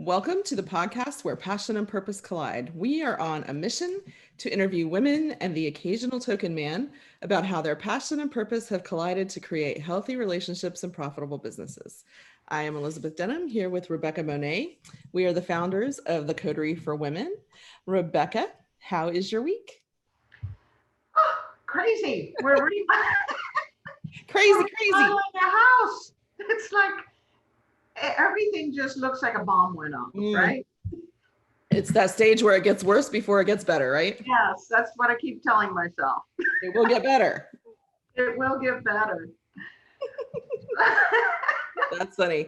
Welcome to the podcast where passion and purpose collide. We are on a mission to interview women and the occasional token man about how their passion and purpose have collided to create healthy relationships and profitable businesses. I am Elizabeth Denham here with Rebecca Monet. We are the founders of the Coterie for Women. Rebecca, how is your week? Oh, crazy. We're really crazy. Like a house. It's like everything just looks like a bomb went off, right? It's that stage where it gets worse before it gets better, right? Yes, that's what I keep telling myself. It will get better. It will get better. That's funny.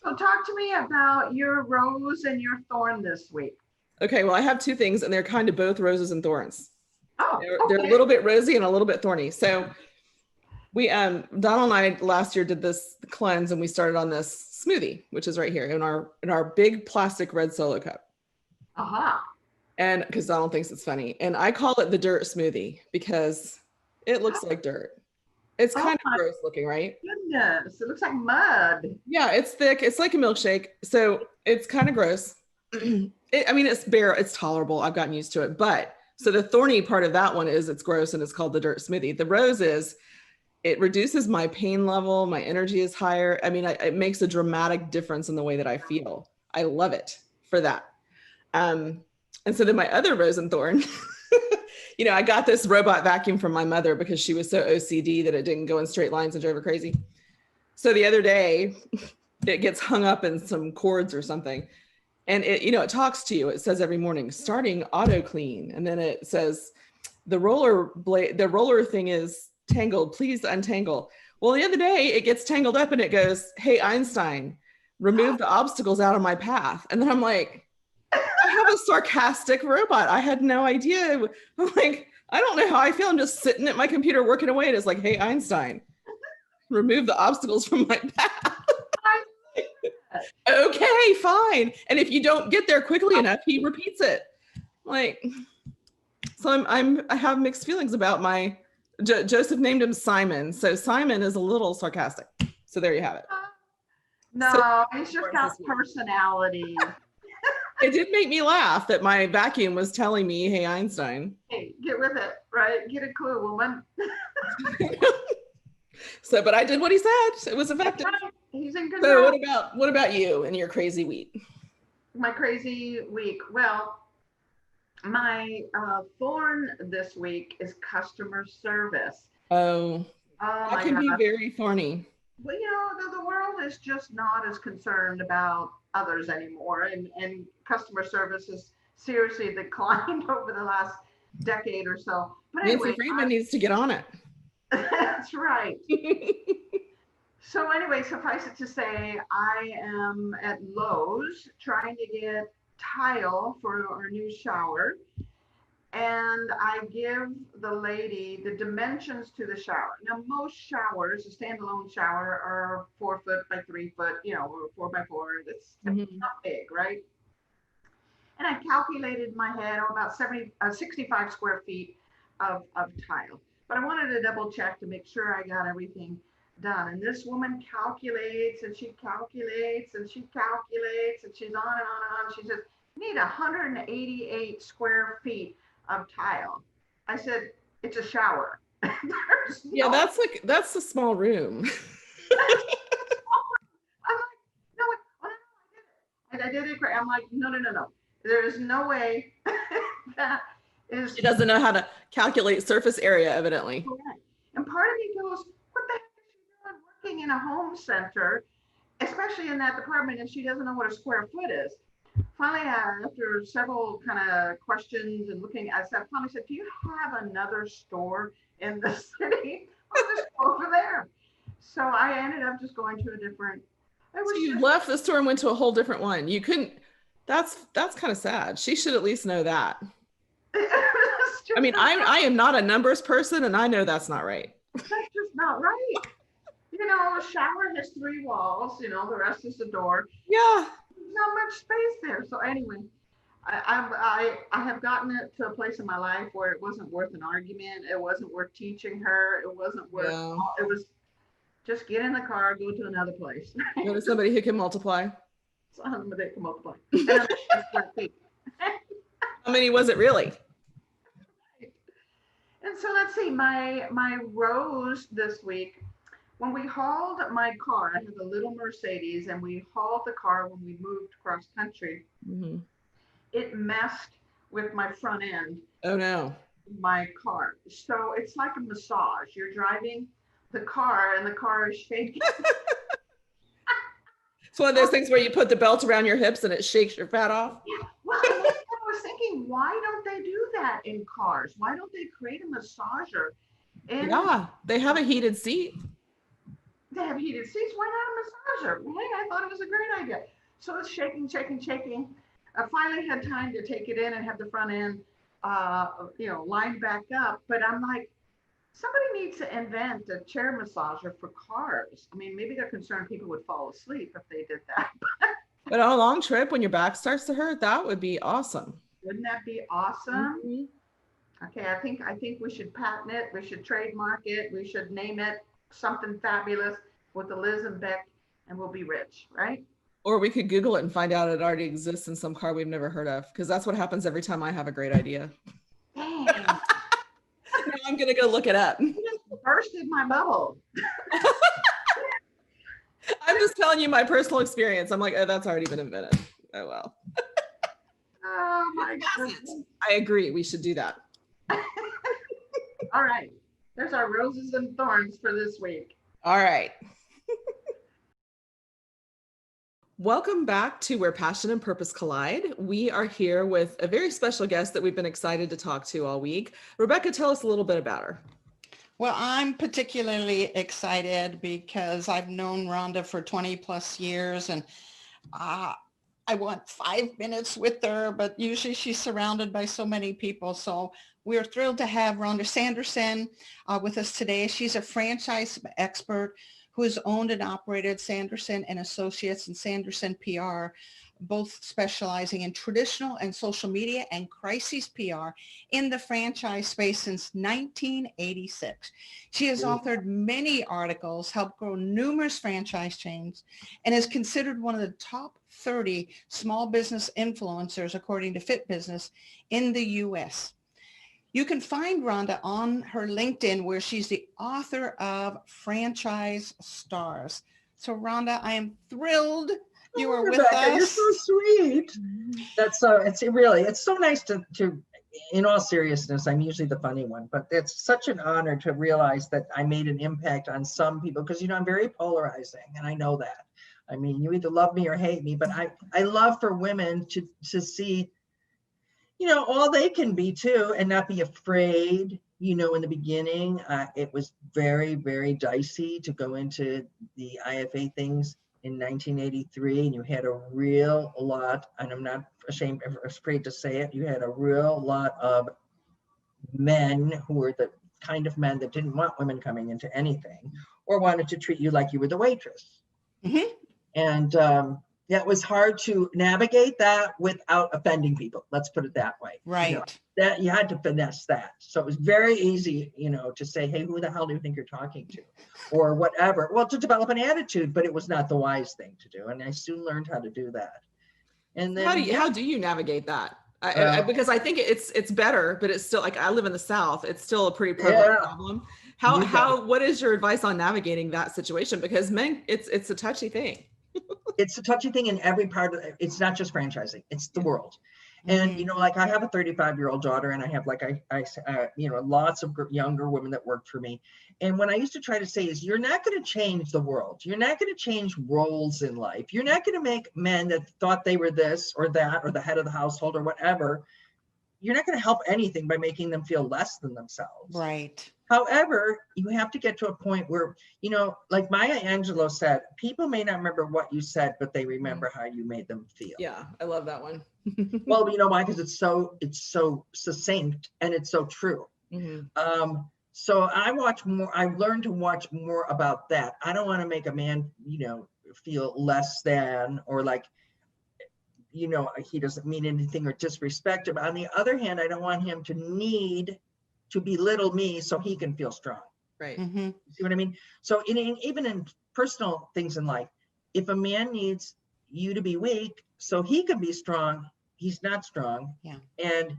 So talk to me about your rose and your thorn this week. Okay, well, I have two things, and they're kind of both roses and thorns. Oh, they're a little bit rosy and a little bit thorny. So we, Donald and I last year did this cleanse, and we started on this smoothie, which is right here in our big plastic red Solo cup. And because Donald thinks it's funny, and I call it the dirt smoothie because it looks like dirt. It's kind of gross looking, right? Goodness, it looks like mud. Yeah, it's thick. It's like a milkshake, so it's kind of gross. It's bare. It's tolerable. I've gotten used to it. But so the thorny part of that one is it's gross and it's called the dirt smoothie. The rose is it reduces my pain level. My energy is higher. It makes a dramatic difference in the way that I feel. I love it for that. And so then my other rose and thorn, I got this robot vacuum from my mother because she was so OCD that it didn't go in straight lines and drove her crazy. So the other day it gets hung up in some cords or something. And it talks to you. It says every morning, starting auto clean. And then it says the roller thing is tangled, please untangle. Well, the other day it gets tangled up and it goes, hey, Einstein, remove the obstacles out of my path. And then I'm like, I have a sarcastic robot. I had no idea. I'm like, I don't know how I feel. I'm just sitting at my computer working away. And it's like, hey, Einstein, remove the obstacles from my path. Okay, fine. And if you don't get there quickly enough, he repeats it. So I have mixed feelings about my, Joseph named him Simon. So Simon is a little sarcastic. So there you have it. No, he's just got personality. It did make me laugh that my vacuum was telling me, hey, Einstein. Hey, get with it, right? Get a clue, woman. But I did what he said. It was effective. He's in good. So what about you and your crazy week? My crazy week. Well, my thorn this week is customer service. That can be very thorny. Well, the world is just not as concerned about others anymore, and customer service has seriously declined over the last decade or so. But anyway, Nancy Friedman needs to get on it. That's right. So anyway, suffice it to say, I am at Lowe's trying to get tile for our new shower. And I give the lady the dimensions to the shower. Now, most showers, a standalone shower, are 4 foot by 3 foot, or 4 by 4. That's not big, right? And I calculated in my head about 65 square feet of tile. But I wanted to double check to make sure I got everything done. And this woman calculates and she calculates and she calculates and she's on and on and on. She says, you need 188 square feet of tile. I said, it's a shower. That's a small room. I'm like, no, I did it. I'm like, no. There's no way that is. She doesn't know how to calculate surface area, evidently. Correct. And part of me goes, what the heck is she doing working in a home center, especially in that department, if she doesn't know what a square foot is? Finally, after several kind of questions and looking, I finally said, do you have another store in the city? I'll just go over there. So I ended up just going to a different. So you left the store and went to a whole different one. You couldn't. That's kind of sad. She should at least know that. I am not a numbers person, and I know that's not right. That's just not right. A shower has 3 walls. The rest is the door. Yeah. Not much space there. So anyway, I have gotten it to a place in my life where it wasn't worth an argument. It wasn't worth teaching her. It wasn't worth. Yeah. It was just get in the car, go to another place. Go to somebody who can multiply. It's 100 multiply. And I'm square feet. How many was it really? And so let's see, my rows this week, when we hauled my car, I have a little Mercedes, and we hauled the car when we moved cross country. Mm-hmm. It messed with my front end. Oh no. My car. So it's like a massage. You're driving the car and the car is shaking. It's one of those things where you put the belt around your hips and it shakes your fat off. Yeah. Well, I was thinking, why don't they do that in cars? Why don't they create a massager? And Yeah, they have a heated seat. they have heated seats. Why not a massager? Right? I thought it was a great idea. So it's shaking, shaking, shaking. I finally had time to take it in and have the front end, lined back up. But I'm like, somebody needs to invent a chair massager for cars. I mean, maybe they're concerned people would fall asleep if they did that. But on a long trip, when your back starts to hurt, that would be awesome. Wouldn't that be awesome? Mm-hmm. Okay, I think we should patent it. We should trademark it. We should name it something fabulous with the Liz and Beck, and we'll be rich, right? Or we could Google it and find out it already exists in some car we've never heard of, because that's what happens every time I have a great idea. Dang. Now I'm gonna go look it up. You just bursted my bubble. I'm just telling you my personal experience. I'm like, oh, that's already been invented. Oh well. Oh my goodness. I agree. We should do that. All right. There's our roses and thorns for this week. All right. Welcome back to Where Passion and Purpose Collide. We are here with a very special guest that we've been excited to talk to all week. Rebecca, tell us a little bit about her. Well, I'm particularly excited because I've known Rhonda for 20 plus years, and I want 5 minutes with her, but usually she's surrounded by so many people. So we're thrilled to have Rhonda Sanderson with us today. She's a franchise expert who has owned and operated Sanderson and Associates and Sanderson PR, both specializing in traditional and social media and crisis PR in the franchise space since 1986. She has authored many articles, helped grow numerous franchise chains, and is considered one of the top 30 small business influencers, according to Fit Business, in the US. You can find Rhonda on her LinkedIn, where she's the author of Franchise Stars. So Rhonda, I am thrilled you are with Rebecca, us. you're so sweet. That's so, it's so nice to, in all seriousness, I'm usually the funny one, but it's such an honor to realize that I made an impact on some people, because, I'm very polarizing, and I know that. I mean, you either love me or hate me, but I love for women to see, all they can be too, and not be afraid. In the beginning, it was very, very dicey to go into the IFA things in 1983, and you had a real lot, and I'm not afraid to say it, you had a real lot of men who were the kind of men that didn't want women coming into anything, or wanted to treat you like you were the waitress. Mm-hmm. And that was hard to navigate that without offending people. Let's put it that way. Right. That you had to finesse that. So it was very easy, to say, hey, who the hell do you think you're talking to? Or whatever. Well, to develop an attitude, but it was not the wise thing to do. And I soon learned how to do that. And then How do you navigate that? Because I think it's better, but it's still, like, I live in the South. It's still a pretty prevalent problem. What is your advice on navigating that situation? Because men, it's a touchy thing. It's a touchy thing in every part of it. It's not just franchising, it's the world. And, like, I have a 35-year-old daughter, and I have, like, lots of younger women that work for me. And what I used to try to say is, you're not going to change the world. You're not going to change roles in life. You're not going to make men that thought they were this or that, or the head of the household or whatever. You're not going to help anything by making them feel less than themselves. Right. However, you have to get to a point where, like Maya Angelou said, people may not remember what you said, but they remember how you made them feel. Yeah, I love that one. Well, you know why? Because it's so succinct and it's so true. Mm-hmm. So I've learned to watch more about that. I don't want to make a man, feel less than, or like, he doesn't mean anything or disrespect him. On the other hand, I don't want him to need to belittle me so he can feel strong. Right. Mm-hmm. See what I mean? So even in personal things in life, if a man needs, you to be weak so he can be strong. He's not strong. Yeah. And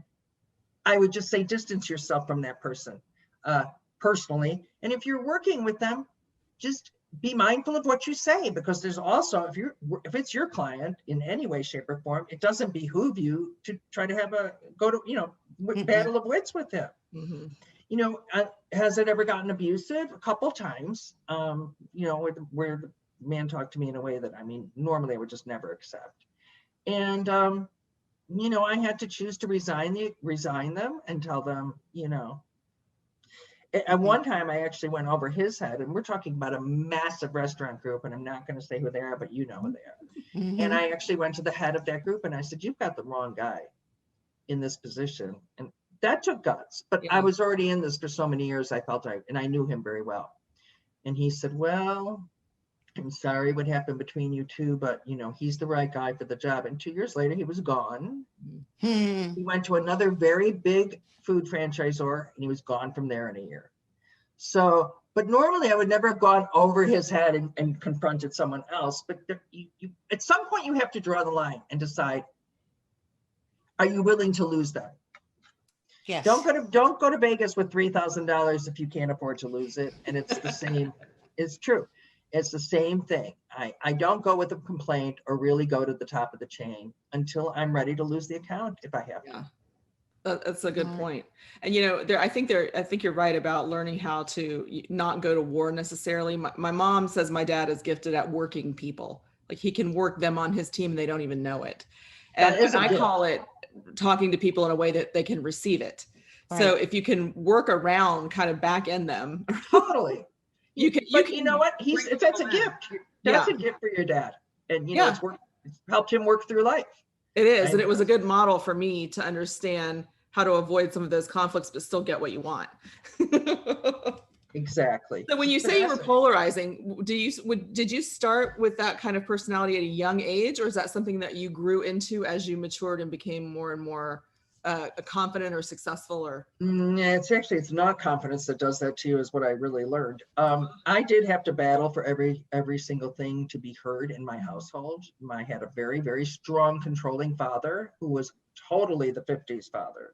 I would just say distance yourself from that person personally. And if you're working with them, just be mindful of what you say, because there's also, if it's your client in any way, shape, or form, it doesn't behoove you to try to have battle of wits with him. Mm-hmm. You know, has it ever gotten abusive? A couple times, you know, where the man talked to me in a way that, I mean, normally I would just never accept. And, you know, I had to choose to resign them and tell them, you know, at one time I actually went over his head, and we're talking about a massive restaurant group, and I'm not going to say who they are, but you know who they are. Mm-hmm. And I actually went to the head of that group and I said, you've got the wrong guy in this position. And that took guts, but I was already in this for so many years. And I knew him very well. And he said, well, I'm sorry what happened between you two, but you know, he's the right guy for the job. And 2 years later, he was gone. Hmm. He went to another very big food franchisor, and he was gone from there in a year. So, but normally I would never have gone over his head and confronted someone else. But you, at some point you have to draw the line and decide, are you willing to lose them? Yes. Don't go to Vegas with $3,000 if you can't afford to lose it. And it's the same. It's true. It's the same thing. I don't go with a complaint or really go to the top of the chain until I'm ready to lose the account if I have to. That's a good point. And, you know, I think you're right about learning how to not go to war necessarily. My mom says my dad is gifted at working people. Like he can work them on his team and they don't even know it. And I call it talking to people in a way that they can receive it. Right. So if you can work around kind of back in them. Totally. you can, you know what? That's a gift. That's a gift for your dad. And, you know, it's helped him work through life. It is. And it was a good model for me to understand how to avoid some of those conflicts, but still get what you want. Exactly. So when you say you were polarizing, did you start with that kind of personality at a young age, or is that something that you grew into as you matured and became more and more confident or successful? Or it's not confidence that does that to you, is what I really learned. I did have to battle for every single thing to be heard in my household. I had a very, very strong, controlling father who was totally the 50s father.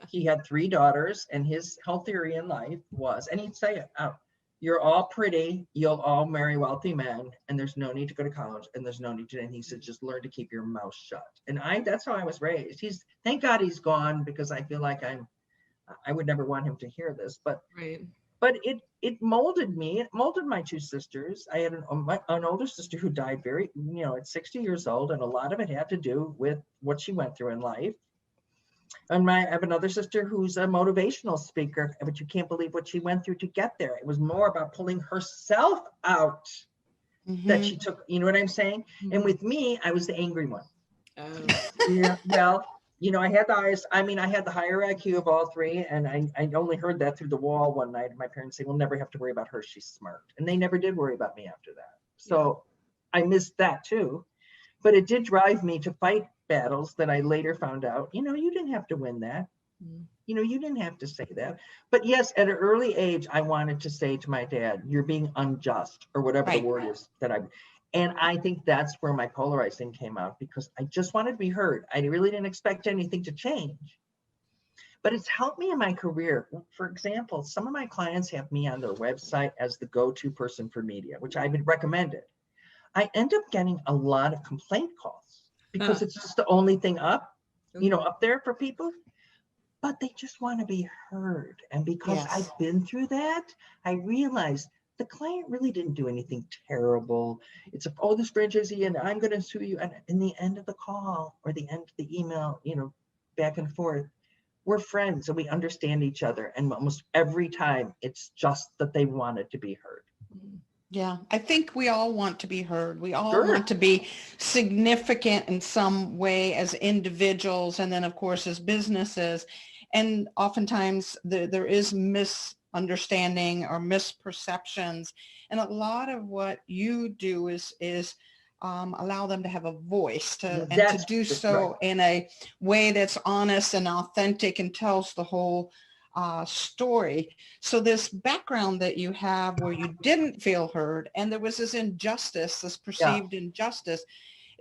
He had 3 daughters, and his whole theory in life was, and he'd say it out, you're all pretty, you'll all marry wealthy men, and there's no need to go to college, and there's no need to, and he said, just learn to keep your mouth shut. And that's how I was raised. Thank God he's gone, because I feel like I would never want him to hear this, but it molded me. It molded my 2 sisters. I had an older sister who died very, you know, at 60 years old, and a lot of it had to do with what she went through in life. And I have another sister who's a motivational speaker, but you can't believe what she went through to get there. It was more about pulling herself out that she took, you know what I'm saying? And with me, I was the angry one. Yeah, well, you know, I had the higher IQ of all 3, and I only heard that through the wall one night. And my parents say, we'll never have to worry about her. She's smart. And they never did worry about me after that. So I missed that too. But it did drive me to fight battles that I later found out, you know, you didn't have to win that. You know, you didn't have to say that. But yes, at an early age, I wanted to say to my dad, you're being unjust, or whatever the word is and I think that's where my polarizing came out, because I just wanted to be heard. I really didn't expect anything to change. But it's helped me in my career. For example, some of my clients have me on their website as the go-to person for media, which I've been recommended. I end up getting a lot of complaint calls because it's just the only thing up, you know, up there for people. But they just want to be heard. And because I've been through that, I realized the client really didn't do anything terrible. It's this franchisee, and I'm going to sue you. And in the end of the call or the end of the email, you know, back and forth, we're friends and we understand each other. And almost every time it's just that they wanted to be heard. Yeah, I think we all want to be heard. We all want to be significant in some way as individuals, and then of course as businesses. And oftentimes there is misunderstanding or misperceptions. And a lot of what you do is allow them to have a voice and to do so in a way that's honest and authentic and tells the whole story. So this background that you have where you didn't feel heard and there was this injustice, this perceived injustice,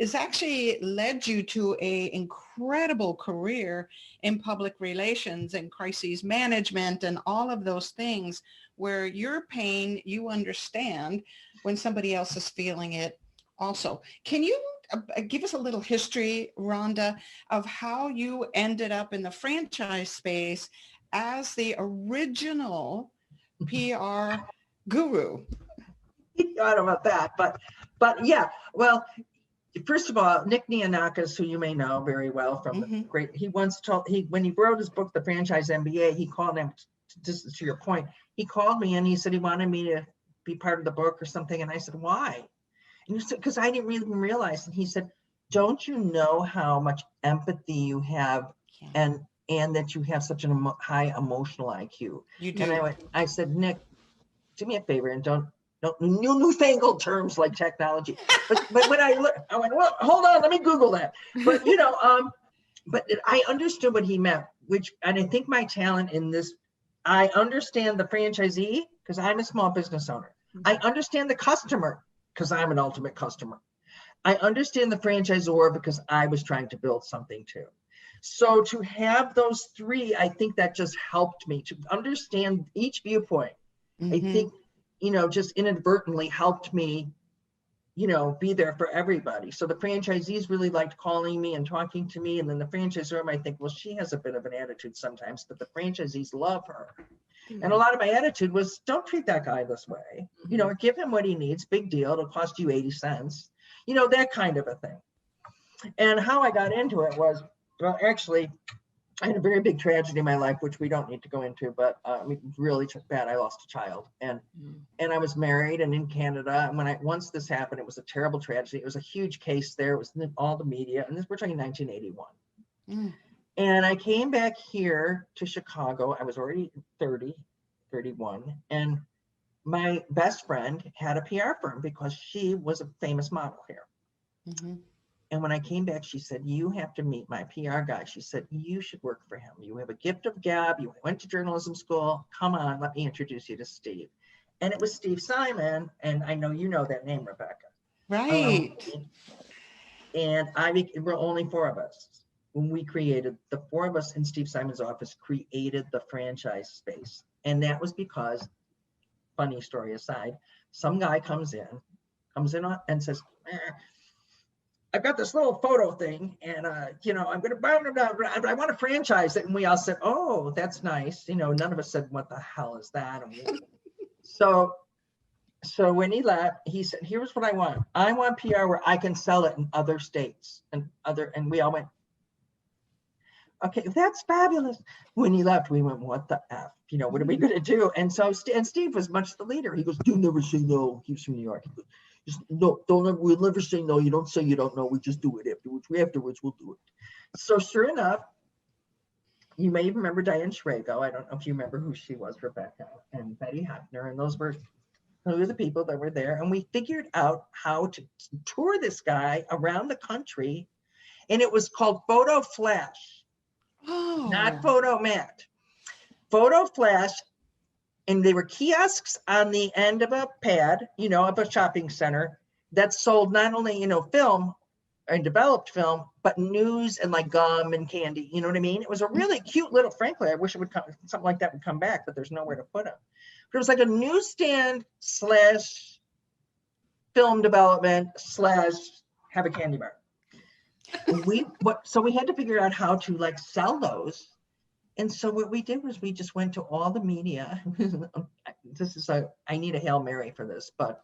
is actually led you to a incredible career in public relations and crises management and all of those things where your pain, you understand when somebody else is feeling it also. Can you give us a little history, Rhonda, of how you ended up in the franchise space as the original PR guru? I don't know about that, but yeah, well, first of all, Nick Nianakis, who you may know very well from the great, he once told, when he wrote his book, The Franchise MBA, he called him, just to your point, he called me and he said he wanted me to be part of the book or something. And I said, why? And he said, because I didn't really realize. And he said, don't you know how much empathy you have and that you have such a high emotional IQ? You do. And I said, Nick, do me a favor and don't newfangled terms like technology. But when I went, well, hold on, let me Google that. But but I understood what he meant, and I think my talent in this, I understand the franchisee because I'm a small business owner. I understand the customer because I'm an ultimate customer. I understand the franchisor because I was trying to build something too. So to have those three, I think that just helped me to understand each viewpoint. I think, just inadvertently helped me, be there for everybody. So the franchisees really liked calling me and talking to me. And then the franchisor might think, well, she has a bit of an attitude sometimes, but the franchisees love her. And a lot of my attitude was, don't treat that guy this way. Give him what he needs. Big deal. It'll cost you 80 cents. That kind of a thing. And how I got into it was, well, actually, I had a very big tragedy in my life, which we don't need to go into, but really bad. I lost a child, and I was married and in Canada. And once this happened, it was a terrible tragedy. It was a huge case there. It was in all the media, and we're talking 1981. And I came back here to Chicago. I was already 31, and my best friend had a PR firm because she was a famous model here. And when I came back, she said, you have to meet my PR guy. She said, you should work for him. You have a gift of gab. You went to journalism school. Come on, let me introduce you to Steve. And it was Steve Simon. And I know you know that name, Rebecca. Right. And there were only four of us. When we created, the four of us in Steve Simon's office created the franchise space. And that was because, funny story aside, some guy comes in and says, I've got this little photo thing, and I'm going to, I want to franchise it. And we all said, oh, that's nice. None of us said, what the hell is that? So when he left, he said, here's what I want. I want PR where I can sell it in other states and we all went, okay, that's fabulous. When he left, we went, what the F? What are we going to do? And so, and Steve was much the leader. He goes, you never say no. He's from New York. He goes, we'll never say no. You don't say you don't know. We just do it afterwards. We'll do it. So sure enough, you may remember Diane Schrago. I don't know if you remember who she was, Rebecca, and Betty Hockner. And those were the people that were there. And we figured out how to tour this guy around the country. And it was called Photo Flash, not Photo Mat. Photo Flash. And they were kiosks on the end of a pad, of a shopping center that sold not only, film and developed film, but news and like gum and candy. You know what I mean? It was a really cute little, frankly, I wish something like that would come back, but there's nowhere to put them. But it was like a newsstand / film development / have a candy bar. So we had to figure out how to sell those. And so what we did was we just went to all the media. I need a Hail Mary for this, but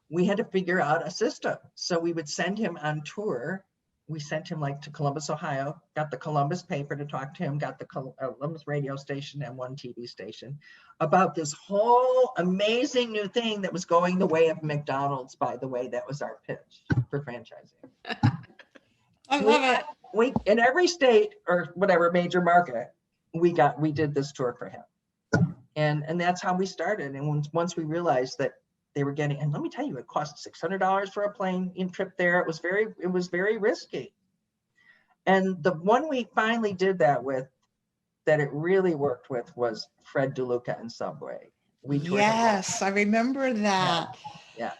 we had to figure out a system. So we would send him on tour. We sent him to Columbus, Ohio, got the Columbus paper to talk to him, got the Columbus radio station and one TV station about this whole amazing new thing that was going the way of McDonald's, by the way. That was our pitch for franchising. I love it. We in every state or whatever major market, we did this tour for him, and that's how we started. And once we realized that they were getting, and let me tell you, it cost $600 for a plane trip there. It was very risky. And the one we finally did that with, that it really worked with, was Fred DeLuca and Subway. Yes, I remember that. Yeah.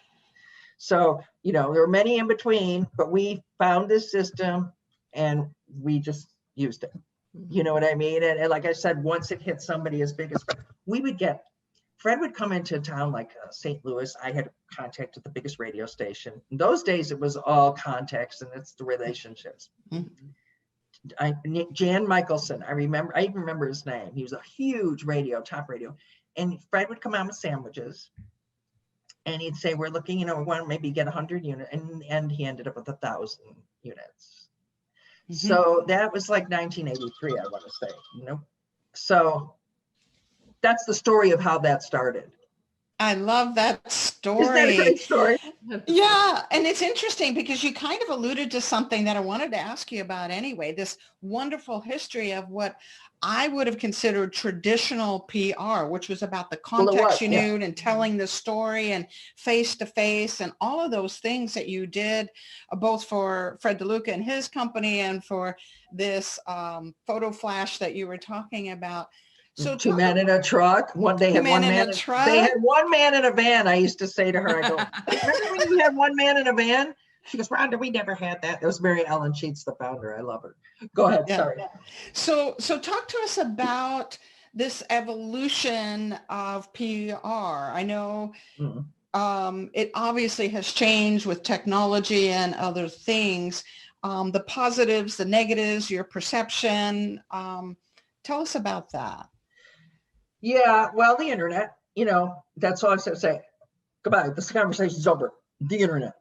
So you know, there were many in between, but we found this system and we just used it. You know what I mean? And like I said, once it hit somebody as big as Fred would come into a town like St. Louis. I had contact at the biggest radio station. In those days, it was all context and it's the relationships. Jan Michelson, I even remember his name. He was a huge top radio. And Fred would come out with sandwiches and he'd say, we're looking, you know, we want to maybe get 100 units. And he ended up with 1,000 units. So that was like 1983, I want to say, you know. So that's the story of how that started. I love that story. Isn't that a great story? Yeah. And it's interesting because you kind of alluded to something that I wanted to ask you about anyway, this wonderful history of what I would have considered traditional PR, which was about the context you knew and telling the story and face to face and all of those things that you did both for Fred DeLuca and his company and for this photo flash that you were talking about. So two men in a truck. One day had one man in a truck. They had one man in a van. I used to say to her, I go, remember when you had one man in a van? She goes, Rhonda, we never had that. That was Mary Ellen Sheets, the founder. I love her. Go ahead. Yeah. Sorry. So talk to us about this evolution of PR. I know it obviously has changed with technology and other things. The positives, the negatives, your perception. Tell us about that. Yeah, well, the internet, you know, that's all I said to say. Goodbye. This conversation's over. The internet.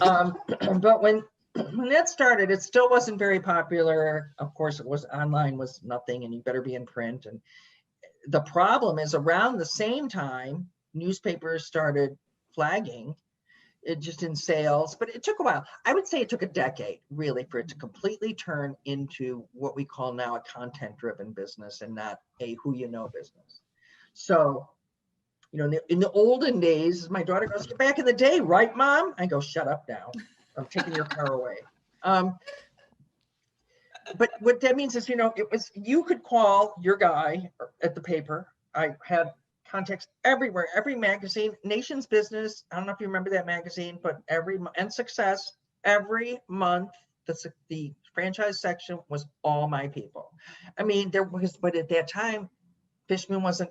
But when that started, it still wasn't very popular. Of course, it was online was nothing, and you better be in print. And the problem is around the same time, newspapers started flagging it just in sales, but it took a while. I would say it took a decade really for it to completely turn into what we call now a content-driven business and not a who you know business. So, you know, in the olden days, my daughter goes, back in the day, right, Mom? I go, shut up now. I'm taking your car away. But what that means is, you know, you could call your guy at the paper. I had contacts everywhere, every magazine, Nation's Business. I don't know if you remember that magazine, but and Success, every month, the franchise section was all my people. I mean, but at that time, Fishman wasn't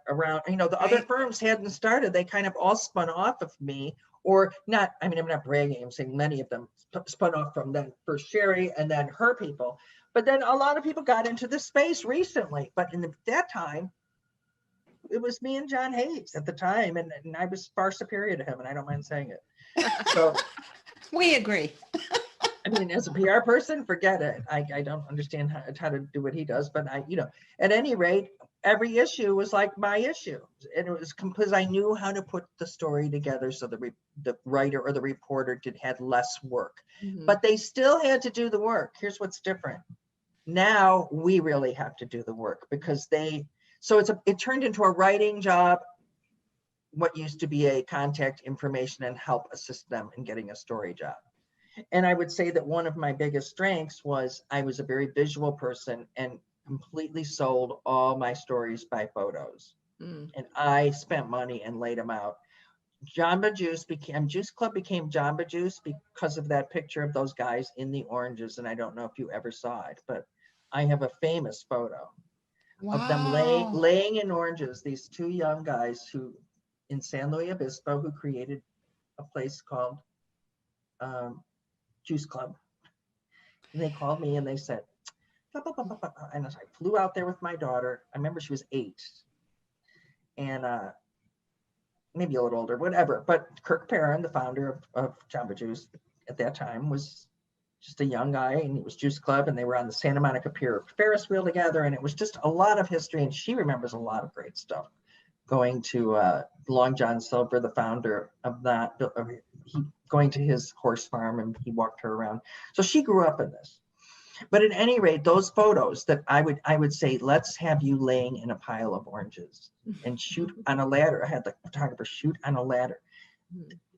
around, you know, the other firms hadn't started. They kind of all spun off of me, or not. I mean, I'm not bragging. I'm saying many of them spun off from then first Sherry and then her people. But then a lot of people got into this space recently. But in that time, it was me and John Hayes at the time, and I was far superior to him, and I don't mind saying it. So we agree. I mean, as a PR person, forget it. I don't understand how to do what he does, but you know, at any rate, every issue was like my issue, and it was because I knew how to put the story together so the writer or the reporter had less work, but they still had to do the work. Here's what's different. Now we really have to do the work because so it turned into a writing job, what used to be a contact information and help assist them in getting a story job. And I would say that one of my biggest strengths was I was a very visual person and completely sold all my stories by photos. And I spent money and laid them out. Juice Club became Jamba Juice because of that picture of those guys in the oranges. And I don't know if you ever saw it, but I have a famous photo of them laying in oranges, these two young guys who in San Luis Obispo who created a place called Juice Club. And they called me and they said, and I flew out there with my daughter. I remember she was 8 and maybe a little older, whatever. But Kirk Perrin, the founder of Jamba Juice at that time, was just a young guy, and it was Juice Club, and they were on the Santa Monica Pier Ferris wheel together, and it was just a lot of history, and she remembers a lot of great stuff. Going to Long John Silver, the founder of that, going to his horse farm, and he walked her around. So she grew up in this. But at any rate, those photos that I would say, let's have you laying in a pile of oranges and shoot on a ladder. I had the photographer shoot on a ladder.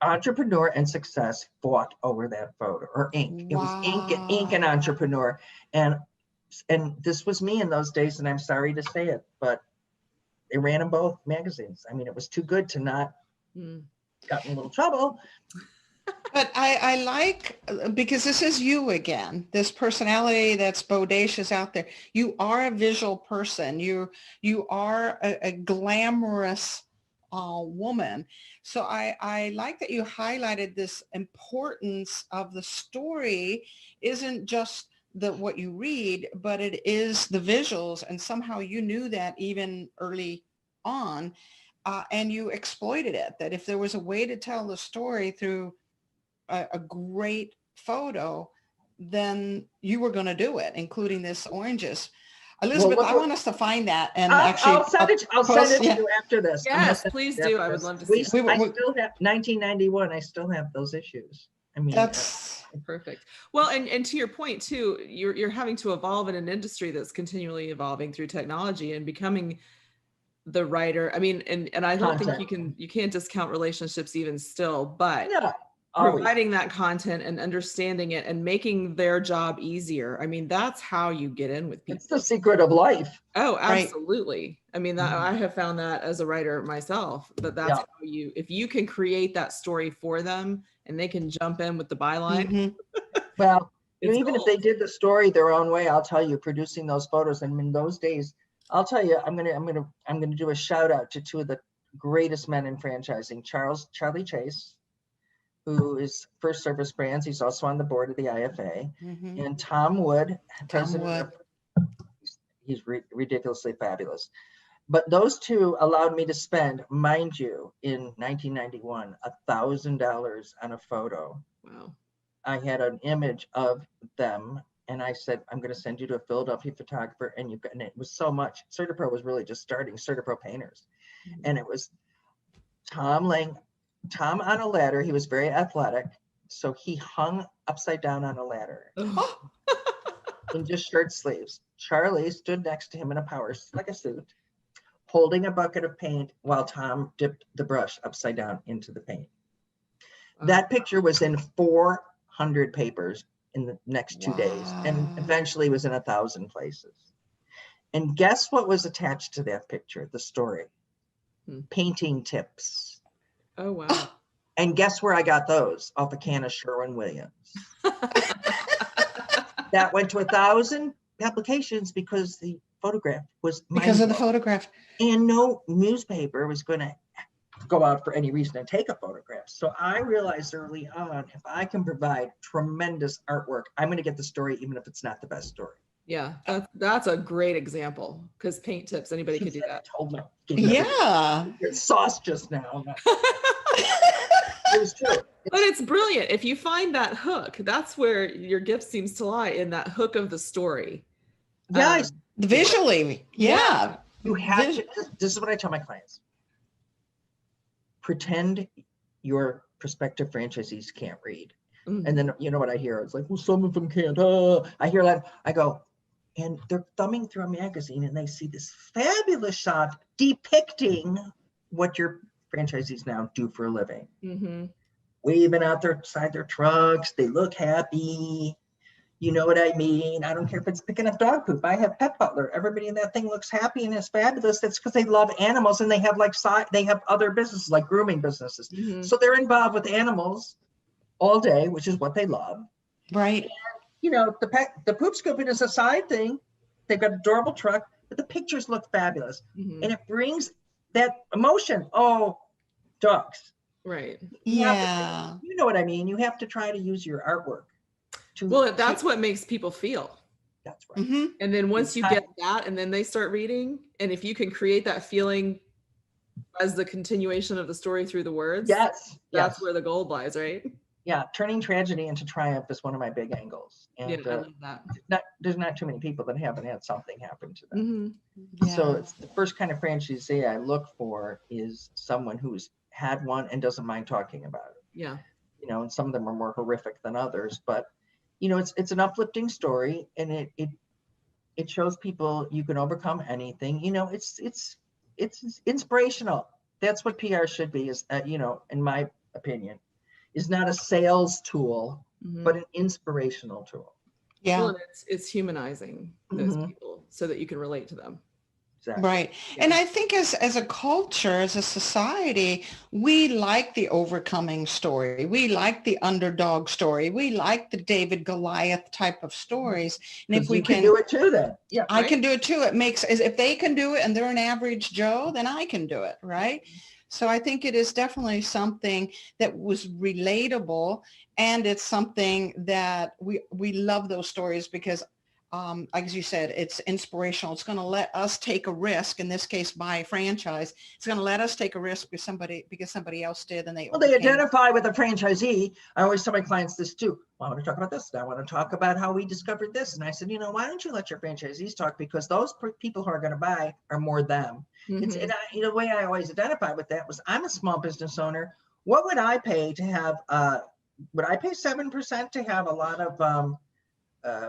Entrepreneur and Success fought over that photo, or ink. It was ink and Entrepreneur. And this was me in those days, and I'm sorry to say it, but they ran in both magazines. I mean, it was too good to not got in a little trouble. But I like, because this is you again, this personality that's bodacious out there. You are a visual person. You are a glamorous woman. So I like that you highlighted this importance of the story isn't just what you read, but it is the visuals. And somehow you knew that even early on, and you exploited it, that if there was a way to tell the story through a great photo, then you were going to do it, including this oranges. Elizabeth, I want us to find that and I'll send it to yeah. you after this. Yes, please do. I would love to see it. I still have 1991. I still have those issues. I mean, That's perfect. Well, and to your point too, you're having to evolve in an industry that's continually evolving through technology and becoming the writer. I mean, and I don't think you can't discount relationships even still, but yeah, providing that content and understanding it and making their job easier. I mean, that's how you get in with people. It's the secret of life. Oh, absolutely. Right. I mean, that Mm-hmm. I have found that as a writer myself, that's how if you can create that story for them and they can jump in with the byline. mm-hmm. Well, even if they did the story their own way, I'll tell you, producing those photos, and in those days, I'll tell you, I'm gonna do a shout out to two of the greatest men in franchising, Charlie Chase, who is First Service Brands. He's also on the board of the IFA, Mm-hmm. and Tom Wood, president. He's ridiculously fabulous. But those two allowed me to spend, mind you, in 1991, $1,000 on a photo. Wow. I had an image of them, and I said, I'm going to send you to a Philadelphia photographer, and it was so much. CertaPro was really just starting, CertaPro painters. Mm-hmm. And it was Tom on a ladder. He was very athletic, so he hung upside down on a ladder in just shirt sleeves. Charlie stood next to him in like a suit, holding a bucket of paint while Tom dipped the brush upside down into the paint. That picture was in 400 papers in the next 2 days, and eventually was in 1,000 places. And guess what was attached to that picture? The story. Painting tips. Oh, wow. And guess where I got those? Off a can of Sherwin-Williams. That went to 1,000 applications because the photograph was because of the photograph. And no newspaper was going to go out for any reason to take a photograph. So I realized early on, if I can provide tremendous artwork, I'm going to get the story, even if it's not the best story. Yeah, that's a great example, because paint tips, anybody could do that. Yeah. Sauce just now. It was true. But it's brilliant. If you find that hook, that's where your gift seems to lie, in that hook of the story. Yeah. Visually. Yeah. You have to, this is what I tell my clients. Pretend your prospective franchisees can't read. Mm-hmm. And then, you know what I hear? It's like, well, some of them can't. I hear that. I go, and they're thumbing through a magazine and they see this fabulous shot depicting what your franchisees now do for a living. Mm-hmm. Waving out outside their trucks. They look happy. You know what I mean? I don't care if it's picking up dog poop. I have Pet Butler. Everybody in that thing looks happy and is fabulous. That's because they love animals, and they have they have other businesses like grooming businesses. Mm-hmm. So they're involved with animals all day, which is what they love. Right. And, you know, the poop scooping is a side thing. They've got an adorable truck, but the pictures look fabulous. Mm-hmm. And it brings that emotion. Oh, dogs. Right. Yeah. You know what I mean? You have to try to use your artwork. Well, that's what makes people feel. That's right. Mm-hmm. And then once you get that, and then they start reading, and if you can create that feeling as the continuation of the story through the words, that's where the gold lies, right? Yeah, turning tragedy into triumph is one of my big angles. And I love that. There's not too many people that haven't had something happen to them. Mm-hmm. Yeah. So it's the first kind of franchisee I look for is someone who's had one and doesn't mind talking about it. Yeah. You know, and some of them are more horrific than others, but you know, it's an uplifting story, and it shows people you can overcome anything. You know, it's inspirational. That's what PR should be, is you know, in my opinion, is not a sales tool, but an inspirational tool. Yeah. Well, it's humanizing those people so that you can relate to them. Exactly. Right. Yeah. And I think as a culture, as a society, we like the overcoming story. We like the underdog story. We like the David Goliath type of stories. And if 'Cause we you can do it too then. Yeah. I right? can do it too. It makes, if they can do it and they're an average Joe, then I can do it. Right. So I think it is definitely something that was relatable, and it's something that we love those stories because as you said, it's inspirational. It's going to let us take a risk. In this case, buy a franchise. It's going to let us take a risk because somebody else did, and they Well, they overcame. identify with a franchisee. I always tell my clients this too. Well, I want to talk about this. I want to talk about how we discovered this. And I said, why don't you let your franchisees talk? Because those people who are going to buy are more them. It's, and the way I always identify with that was, I'm a small business owner. What would I pay to have, would I pay 7% to have a lot of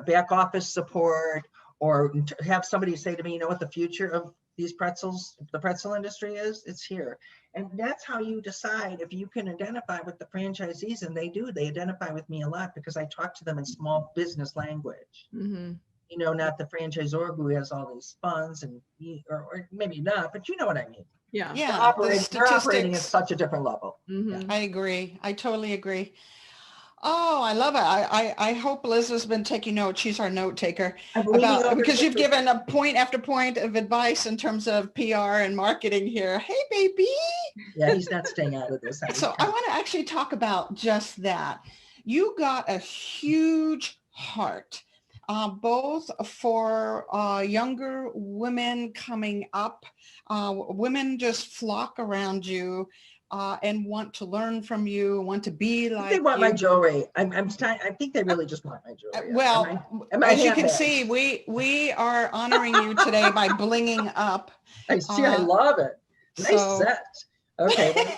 back office support, or to have somebody say to me, what the future of these pretzels, the pretzel industry is? It's here. And that's how you decide if you can identify with the franchisees, and they do. They identify with me a lot because I talk to them in small business language. Not the franchisor who has all these funds and or maybe not, but you know what I mean. Yeah. Yeah. They're operating at such a different level. Yeah. I agree. I totally agree. Oh, I love it. I hope Elizabeth's been taking notes. She's our note taker because you've given a point after point of advice in terms of PR and marketing here. Hey, baby. Yeah, he's not staying out of this. So I want to actually talk about just that. You got a huge heart, both for younger women coming up. Women just flock around you. And want to learn from you, want to be like they want you. my jewelry. I think they really just want my jewelry. Well, as you can see, we are honoring you today by blinging up. I see. I love it. Nice set. Okay.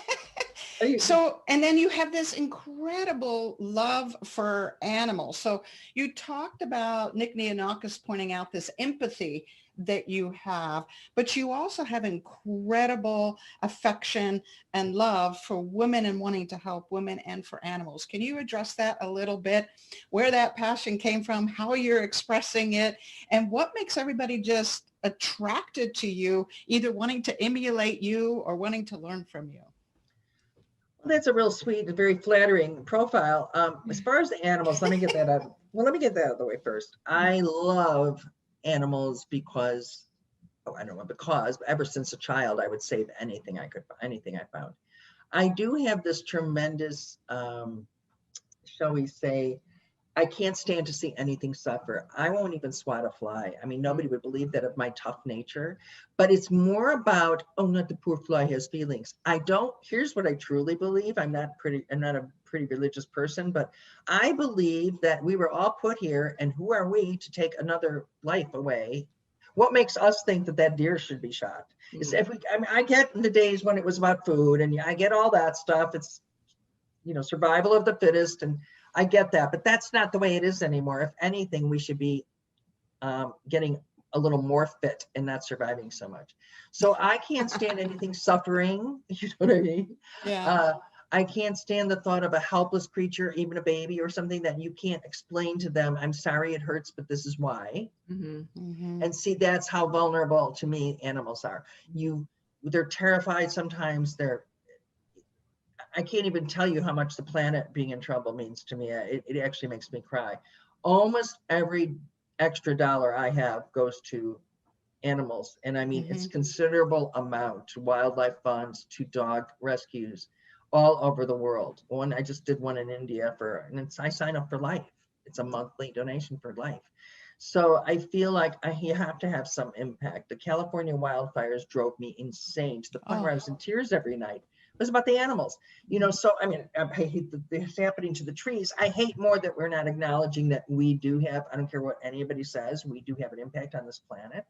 So, and then you have this incredible love for animals. So you talked about Nick Nianakis pointing out this empathy that you have, but you also have incredible affection and love for women and wanting to help women and for animals. Can you address that a little bit, where that passion came from, how you're expressing it, and what makes everybody just attracted to you, either wanting to emulate you or wanting to learn from you? Well, that's a real sweet and very flattering profile. As far as the animals, let me get that out of the way first. I love animals because, I don't know because, but ever since a child, I would save anything I found. I do have this tremendous, shall we say, I can't stand to see anything suffer. I won't even swat a fly. I mean, nobody would believe that of my tough nature, but it's more about, not the poor fly has feelings. Here's what I truly believe. I'm not a pretty religious person, but I believe that we were all put here, and who are we to take another life away? What makes us think that deer should be shot? Is I get in the days when it was about food, and I get all that stuff. It's, survival of the fittest, and I get that, but that's not the way it is anymore. If anything, we should be getting a little more fit and not surviving so much. So I can't stand anything suffering. You know what I mean? Yeah. I can't stand the thought of a helpless creature, even a baby or something that you can't explain to them. I'm sorry it hurts, but this is why. And see, that's how vulnerable to me animals are. They're terrified sometimes. I can't even tell you how much the planet being in trouble means to me. It actually makes me cry. Almost every extra dollar I have goes to animals. And I mean, it's considerable amount to wildlife funds, to dog rescues all over the world. I just did one in India I sign up for life. It's a monthly donation for life. So I feel like you have to have some impact. The California wildfires drove me insane to the point where I was in tears every night. It was about the animals, so I mean, I hate this happening to the trees. I hate more that we're not acknowledging that we do have, I don't care what anybody says, we do have an impact on this planet.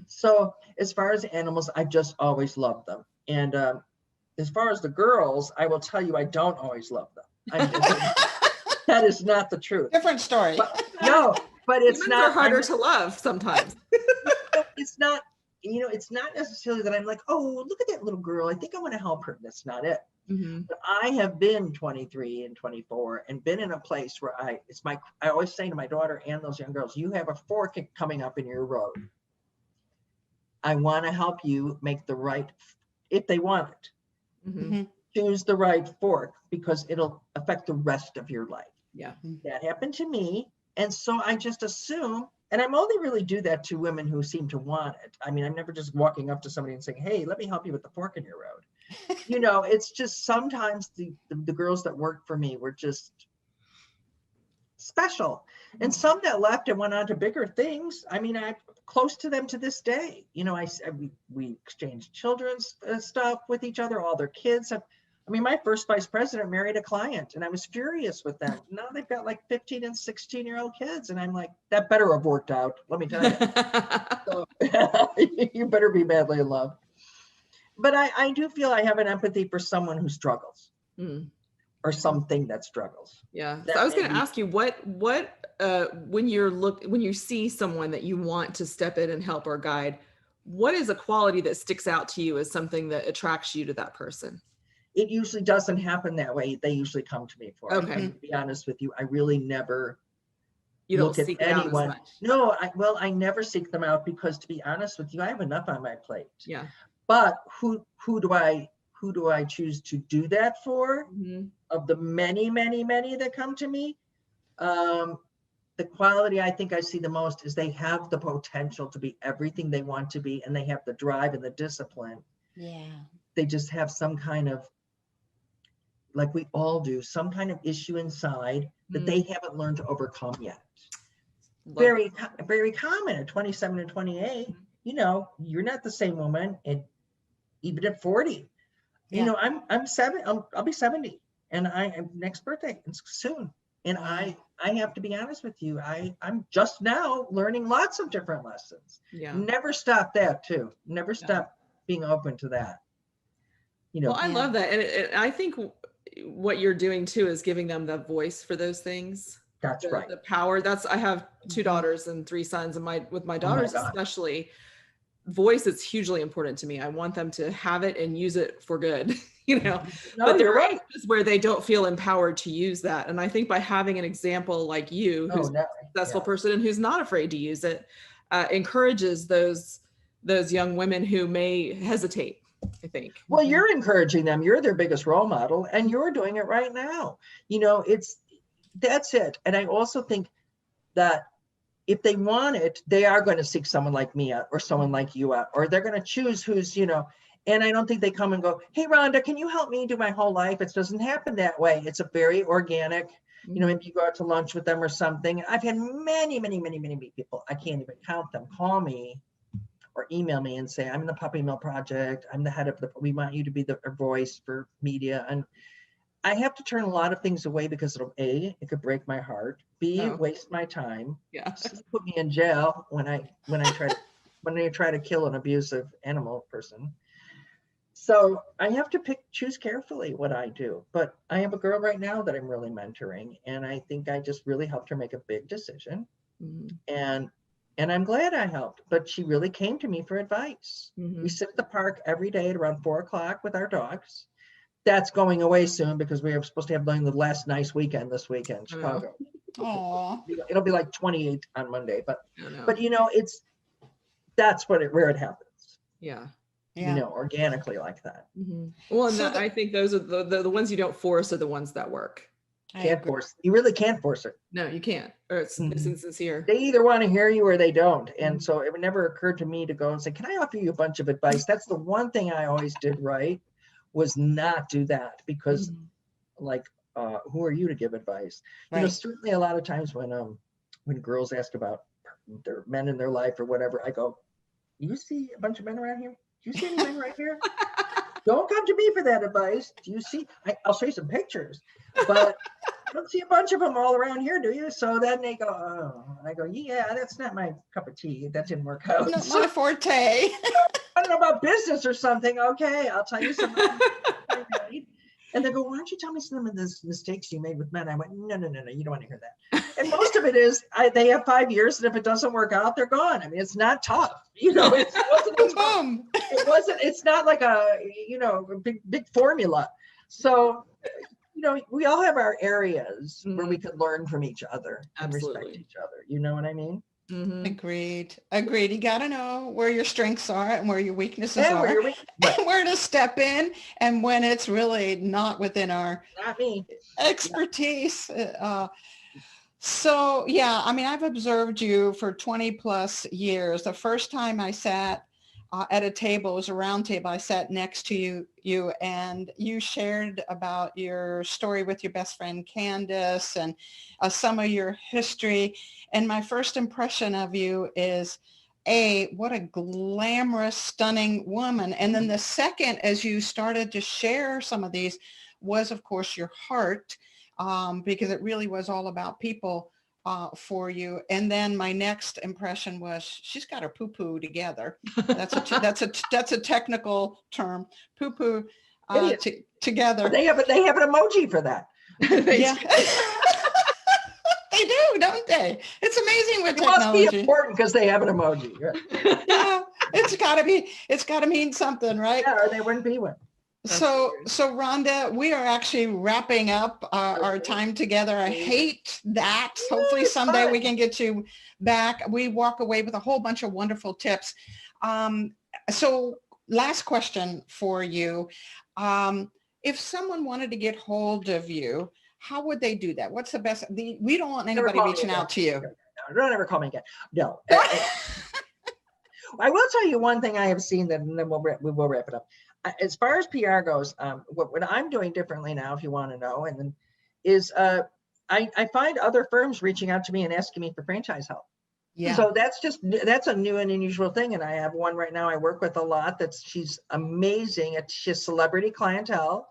So as far as animals, I just always love them. And as far as the girls, I will tell you, I don't always love them. That is not the truth. Different story. But it's Humans not are harder to love sometimes. It's not. It's not necessarily that I'm like, oh, look at that little girl, I think I want to help her. That's not it. But I have been 23 and 24 and been in a place where I always say to my daughter and those young girls, you have a fork coming up in your road. I want to help you make the right, if they want it, Mhm. choose the right fork because it'll affect the rest of your life. Yeah. That happened to me. And so I just assume, and I'm only really do that to women who seem to want it. I mean, I'm never just walking up to somebody and saying, hey, let me help you with the fork in your road. You know, it's just sometimes the girls that work for me were just special. And some that left and went on to bigger things. I mean, I'm close to them to this day. You know, we exchanged children's stuff with each other. All their kids have, I mean, my first vice president married a client and I was furious with them. Now they've got like 15 and 16-year-old kids. And I'm like, that better have worked out. Let me tell you. So, you better be madly in love. But I do feel I have an empathy for someone who struggles. Mm. Or something that struggles. Yeah. That So I was may going to be- ask you when you see someone that you want to step in and help or guide, what is a quality that sticks out to you as something that attracts you to that person? It usually doesn't happen that way. They usually come to me for it. Okay. To be honest with you, I really never You don't look at seek it out as anyone. much. No, I never seek them out because to be honest with you, I have enough on my plate. Yeah. But who do I choose to do that for? Mhm. Of the many that come to me, the quality I think I see the most is they have the potential to be everything they want to be, and they have the drive and the discipline. Yeah. They just have some kind of, like we all do, some kind of issue inside that they haven't learned to overcome yet. Very common at 27 and 28. You know, you're not the same woman, and even at 40. Yeah. You know, I'm 7. I'll be 70, and I'm next birthday. It's soon, and Wow. I have to be honest with you. I'm just now learning lots of different lessons. Yeah. Never stop that too. Never stop being open to that. You know. Well, I love that. And I think what you're doing too is giving them the voice for those things. That's right. The power. I have 2 daughters and 3 sons, and with my daughters God. especially, voice is hugely important to me. I want them to have it and use it for good, you know. No, but you're there right. is where they don't feel empowered to use that. And I think by having an example like you, who's a successful person and who's not afraid to use it, encourages those young women who may hesitate, I think. Well, you're encouraging them. You're their biggest role model, and you're doing it right now. You know, that's it. And I also think that if they want it, they are going to seek someone like me out or someone like you out, or they're going to choose who's, you know, and I don't think they come and go, hey, Rhonda, can you help me do my whole life? It doesn't happen that way. It's a very organic, you know, maybe you go out to lunch with them or something. I've had many people, I can't even count them, call me or email me and say, I'm in the Puppy Mill Project. I'm the head of we want you to be the voice for media. And I have to turn a lot of things away because it could break my heart. B, waste my time. Yeah. C, put me in jail when I try to kill an abusive animal person. So I have to choose carefully what I do. But I have a girl right now that I'm really mentoring, and I think I just really helped her make a big decision. And I'm glad I helped, but she really came to me for advice. We sit at the park every day at around 4:00 with our dogs. That's going away soon because we are supposed to have the last nice weekend this weekend in Chicago. Aww. It'll be like 28 on Monday, but you know, that's where it happens. Yeah. You know, organically like that. Well, and I think those are the ones you don't force are the ones that work. Can't force. You really can't force it. No, you can't. Or it's insincere. They either want to hear you or they don't. And so it would never occur to me to go and say, can I offer you a bunch of advice? That's the one thing I always did right, was not do that, because who are you to give advice? You know, certainly a lot of times when girls ask about their men in their life or whatever, I go, you see a bunch of men around here? Do you see any men right here? Don't come to me for that advice. Do you see? I'll show you some pictures, but I don't see a bunch of them all around here, do you? So then they go, oh, I go, yeah, that's not my cup of tea. That didn't work out. Not my forte. I don't know about business or something. Okay, I'll tell you something. And they go, why don't you tell me some of the mistakes you made with men? I went, no, you don't want to hear that. And most of it is they have 5 years, and if it doesn't work out, they're gone. I mean, it's not tough. You know, it's not like a, you know, big formula. So, you know, we all have our areas where we could learn from each other and respect each other. You know what I mean? Mhm. Agreed. You got to know where your strengths are and where your weaknesses Yeah, are, right. and where to step in, and when it's really not within our Not me. expertise. So yeah, I mean, I've observed you for 20 plus years. The first time I sat at a table, it was a round table. I sat next to you, and you shared about your story with your best friend Candace, and some of your history. And my first impression of you is, what a glamorous, stunning woman. And then the second, as you started to share some of these, was of course your heart. Because it really was all about people for you. And then my next impression was, she's got her poo-poo together. That's a technical term, poo-poo together. They have an emoji for that. Yeah. They do, don't they? It's amazing with It must technology. be important because they have an emoji. Right? Yeah, it's gotta mean something, right? Yeah, or they wouldn't be one. So Rhonda, we are actually wrapping up our time together. I hate that. Hopefully someday we can get you back. We walk away with a whole bunch of wonderful tips. So last question for you. If someone wanted to get hold of you, how would they do that? What's the best? We don't want anybody reaching out to you. No, don't ever call me again. No. I will tell you one thing I have seen, that, and then we will wrap it up. As far as PR goes, what I'm doing differently now, if you want to know, and then is I find other firms reaching out to me and asking me for franchise help. Yeah. So that's a new and unusual thing. And I have one right now I work with a lot. She's amazing. She has celebrity clientele.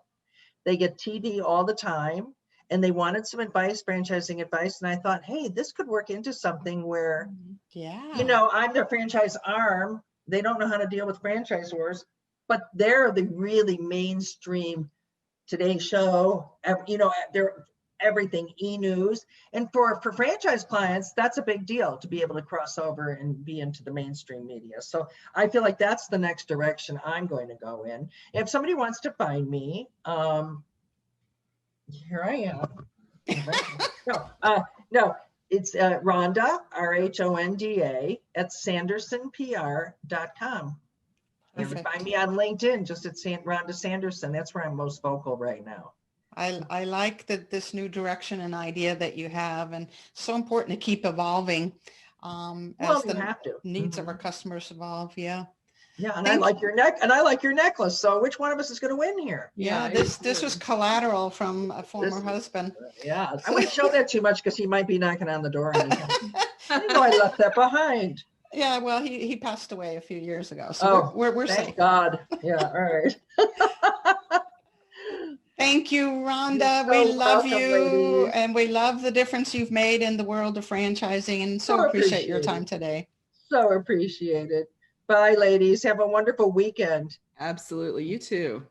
They get TD all the time, and they wanted some advice, franchising advice. And I thought, hey, this could work into something where, I'm their franchise arm. They don't know how to deal with franchisors, but they're the really mainstream Today Show, they're everything, e-news. And for franchise clients, that's a big deal to be able to cross over and be into the mainstream media. So I feel like that's the next direction I'm going to go in. If somebody wants to find me, here I am. No, it's Rhonda, RHONDA, at sandersonpr.com. You can find me on LinkedIn, just at Rhonda Sanderson. That's where I'm most vocal right now. I like this new direction and idea that you have, and so important to keep evolving as the needs of our customers evolve. Yeah. Yeah, and I like your necklace. So which one of us is going to win here? Yeah, this was collateral from a former husband. Yeah, I wouldn't show that too much because he might be knocking on the door. I know I left that behind. Yeah, well, he passed away a few years ago, so we're safe. Thank God. Yeah, all right. Thank you, Rhonda. So we love you, ladies. and we love the difference you've made in the world of franchising, and so appreciate your time today. So appreciate it. Bye, ladies. Have a wonderful weekend. Absolutely. You too.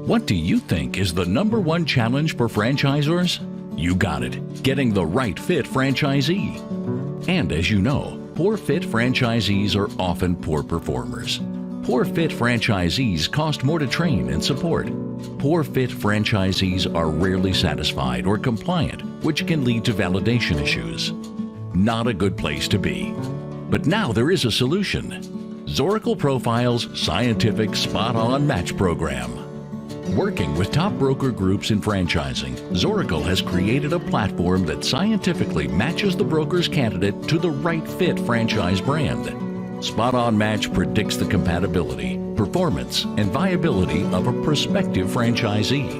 What do you think is the #1 challenge for franchisors? You got it, getting the right fit franchisee. And as you know, poor fit franchisees are often poor performers. Poor fit franchisees cost more to train and support. Poor fit franchisees are rarely satisfied or compliant, which can lead to validation issues. Not a good place to be. But now there is a solution. Zoracle Profile's scientific spot-on match program. Working with top broker groups in franchising, Zoracle has created a platform that scientifically matches the broker's candidate to the right fit franchise brand. Spot On Match predicts the compatibility, performance, and viability of a prospective franchisee.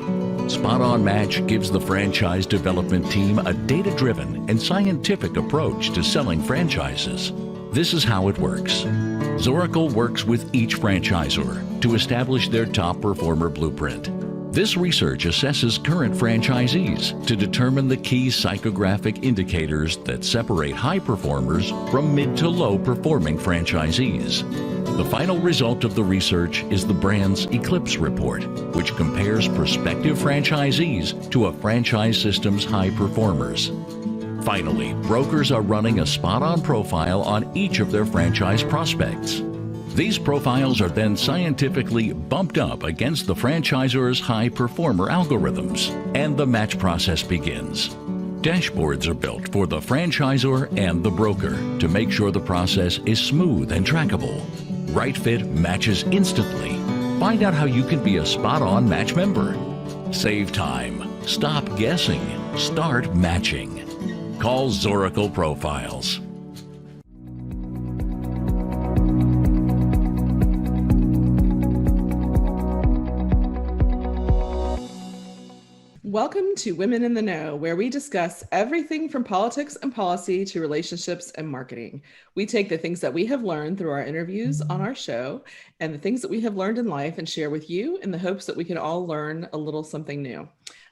Spot On Match gives the franchise development team a data-driven and scientific approach to selling franchises. This is how it works. Zoracle works with each franchisor to establish their top performer blueprint. This research assesses current franchisees to determine the key psychographic indicators that separate high performers from mid to low performing franchisees. The final result of the research is the brand's Eclipse report, which compares prospective franchisees to a franchise system's high performers. Finally, brokers are running a spot-on profile on each of their franchise prospects. These profiles are then scientifically bumped up against the franchisor's high performer algorithms, and the match process begins. Dashboards are built for the franchisor and the broker to make sure the process is smooth and trackable. Right Fit matches instantly. Find out how you can be a spot-on match member. Save time. Stop guessing. Start matching. Call Zoracle Profiles. Welcome to Women in the Know, where we discuss everything from politics and policy to relationships and marketing. We take the things that we have learned through our interviews on our show and the things that we have learned in life and share with you in the hopes that we can all learn a little something new.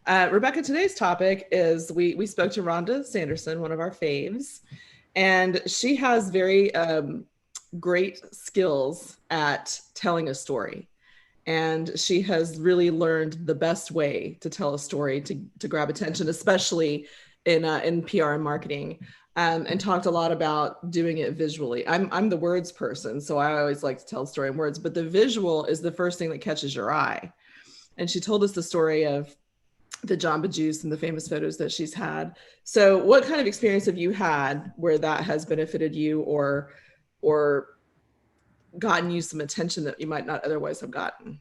Rebecca, today's topic is we spoke to Rhonda Sanderson, one of our faves, and she has very great skills at telling a story. And she has really learned the best way to tell a story to grab attention, especially in PR and marketing, and talked a lot about doing it visually. I'm the words person, so I always like to tell a story in words, but the visual is the first thing that catches your eye. And she told us the story of the Jamba Juice and the famous photos that she's had. So what kind of experience have you had where that has benefited you or gotten you some attention that you might not otherwise have gotten?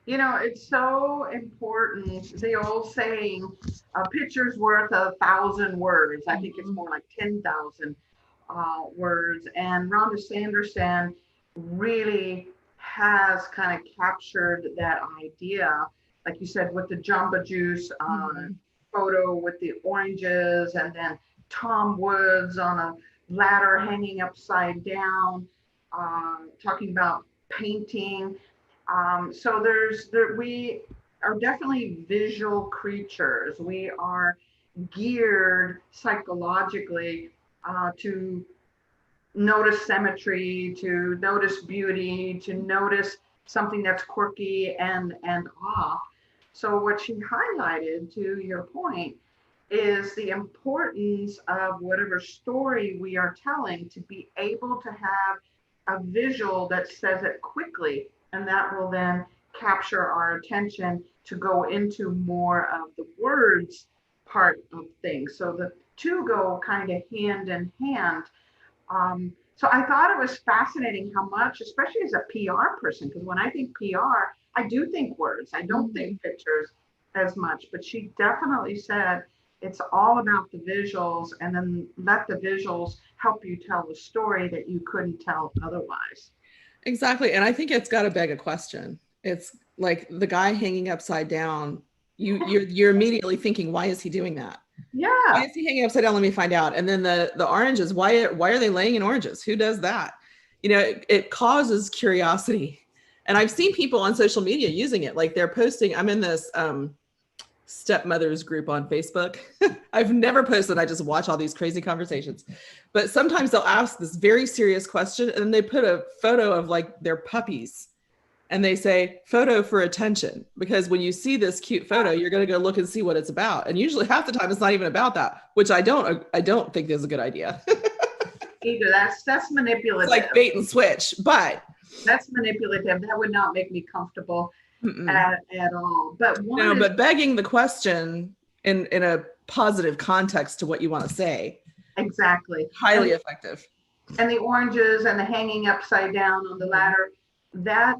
You know, it's so important. The old saying, a picture's worth 1,000 words. I think it's more like 10,000 words. And Rhonda Sanderson really has kind of captured that idea, like you said, with the Jamba Juice photo with the oranges, and then Tom Woods on a ladder hanging upside down. Talking about painting. So we are definitely visual creatures. We are geared psychologically to notice symmetry, to notice beauty, to notice something that's quirky and off. So what she highlighted, to your point, is the importance of whatever story we are telling to be able to have a visual that says it quickly, and that will then capture our attention to go into more of the words part of things. So the two go kind of hand in hand. So I thought it was fascinating how much, especially as a PR person, because when I think PR, I do think words. I don't think pictures as much, but she definitely said it's all about the visuals, and then let the visuals help you tell the story that you couldn't tell otherwise. Exactly. And I think it's got to beg a question. It's like the guy hanging upside down. You're immediately thinking, why is he doing that? Yeah. Why is he hanging upside down? Let me find out. And then the oranges, why are they laying in oranges? Who does that? You know, it causes curiosity. And I've seen people on social media using it. Like they're posting, I'm in this stepmothers group on Facebook. I've never posted. I just watch all these crazy conversations. But sometimes they'll ask this very serious question and then they put a photo of like their puppies and they say photo for attention, because when you see this cute photo, you're going to go look and see what it's about. And usually half the time it's not even about that, which I don't think is a good idea. Either that's manipulative. It's like bait and switch, but that's manipulative. That would not make me comfortable at all. But begging the question in a positive context to what you want to say. Exactly. Highly effective. And the oranges and the hanging upside down on the ladder, that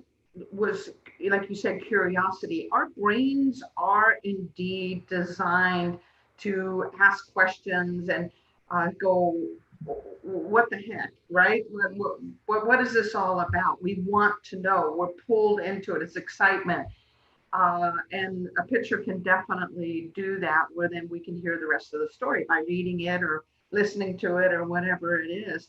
was, like you said, curiosity. Our brains are indeed designed to ask questions and go, what the heck, right? What is this all about? We want to know. We're pulled into it. It's excitement. And a picture can definitely do that, where then we can hear the rest of the story by reading it or listening to it or whatever it is.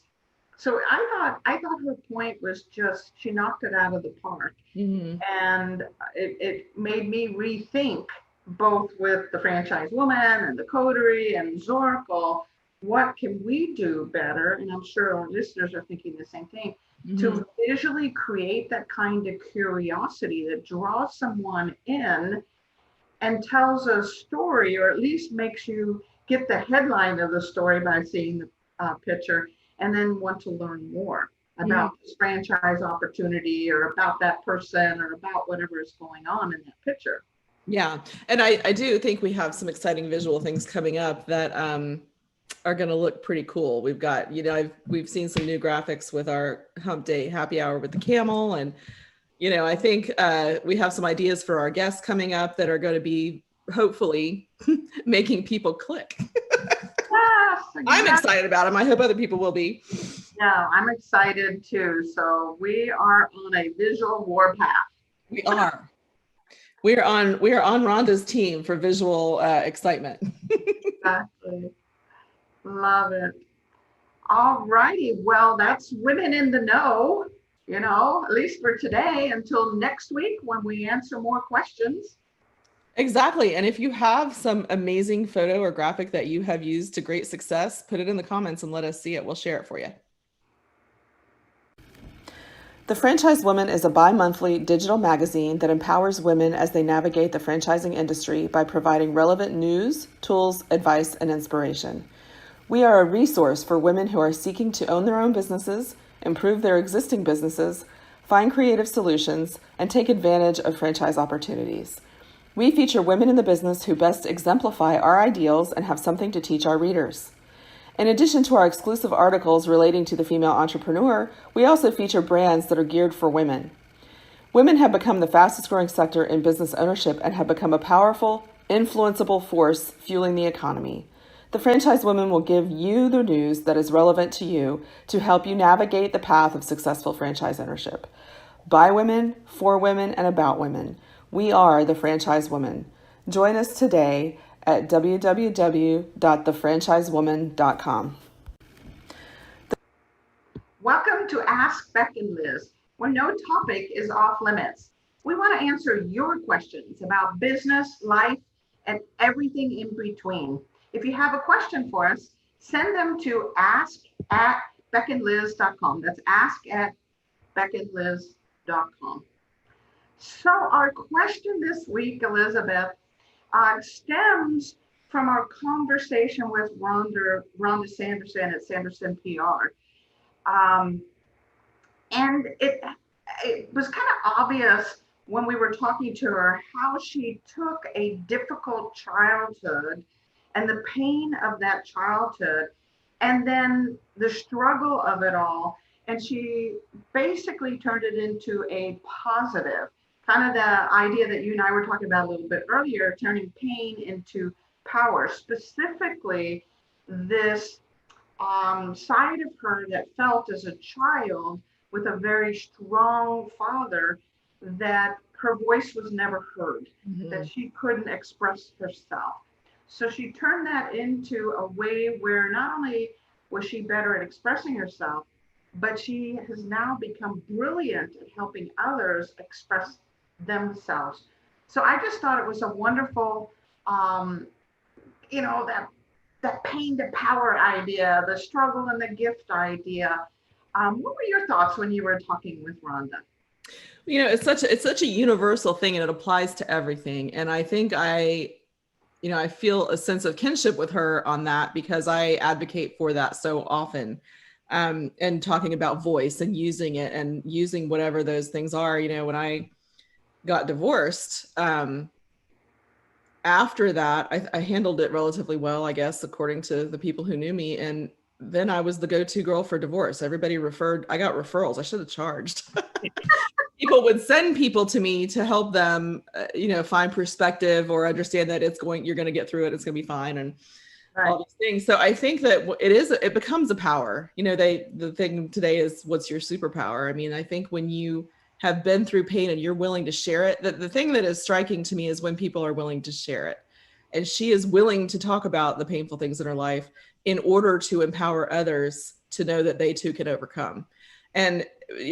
So I thought her point was just, she knocked it out of the park. Mm-hmm. And it made me rethink, both with the franchise woman and the coterie and Zoracle, what can we do better? And I'm sure our listeners are thinking the same thing, to visually create that kind of curiosity that draws someone in and tells a story, or at least makes you get the headline of the story by seeing the picture and then want to learn more. about this franchise opportunity or about that person or about whatever is going on in that picture. Yeah. And I do think we have some exciting visual things coming up that are going to look pretty cool. We've got, we've seen some new graphics with our hump day happy hour with the camel. And, I think we have some ideas for our guests coming up that are going to be hopefully making people click. Yes, exactly. I'm excited about them. I hope other people will be. Yeah, I'm excited too. So we are on a visual warpath. We are. We are on Rhonda's team for visual excitement. Exactly. Love it. All righty. Well, that's Women in the Know, at least for today, until next week when we answer more questions. Exactly. And if you have some amazing photo or graphic that you have used to great success, put it in the comments and let us see it. We'll share it for you. The Franchise Woman is a bi-monthly digital magazine that empowers women as they navigate the franchising industry by providing relevant news, tools, advice, and inspiration. We are a resource for women who are seeking to own their own businesses, improve their existing businesses, find creative solutions, and take advantage of franchise opportunities. We feature women in the business who best exemplify our ideals and have something to teach our readers. In addition to our exclusive articles relating to the female entrepreneur, we also feature brands that are geared for women. Women have become the fastest growing sector in business ownership and have become a powerful, influenceable force fueling the economy. The Franchise Woman will give you the news that is relevant to you to help you navigate the path of successful franchise ownership. By women, for women, and about women. We are the Franchise Woman. Join us today at www.thefranchisewoman.com. Welcome to Ask Beck and Liz, where no topic is off limits. We want to answer your questions about business, life, and everything in between. If you have a question for us, send them to ask@beckandliz.com. That's ask@beckandliz.com. So our question this week, Elizabeth, stems from our conversation with Rhonda Sanderson at Sanderson PR. And it was kind of obvious when we were talking to her how she took a difficult childhood and the pain of that childhood and then the struggle of it all. And she basically turned it into a positive, kind of the idea that you and I were talking about a little bit earlier, turning pain into power, specifically this side of her that felt as a child with a very strong father that her voice was never heard, that she couldn't express herself. So she turned that into a way where not only was she better at expressing herself, but she has now become brilliant at helping others express themselves. So I just thought it was a wonderful, that pain to power idea, the struggle and the gift idea. What were your thoughts when you were talking with Rhonda? It's such a universal thing and it applies to everything. And I think I feel a sense of kinship with her on that because I advocate for that so often. And talking about voice and using it and using whatever those things are. When I got divorced, after that, I handled it relatively well, I guess, according to the people who knew me. And then I was the go-to girl for divorce. Everybody I got referrals. I should have charged. People would send people to me to help them, find perspective or understand that you're going to get through it. It's going to be fine. And all these things. So I think that it becomes a power. The thing today is, what's your superpower? I mean, I think when you have been through pain and you're willing to share it, the thing that is striking to me is when people are willing to share it. And she is willing to talk about the painful things in her life in order to empower others to know that they too can overcome. And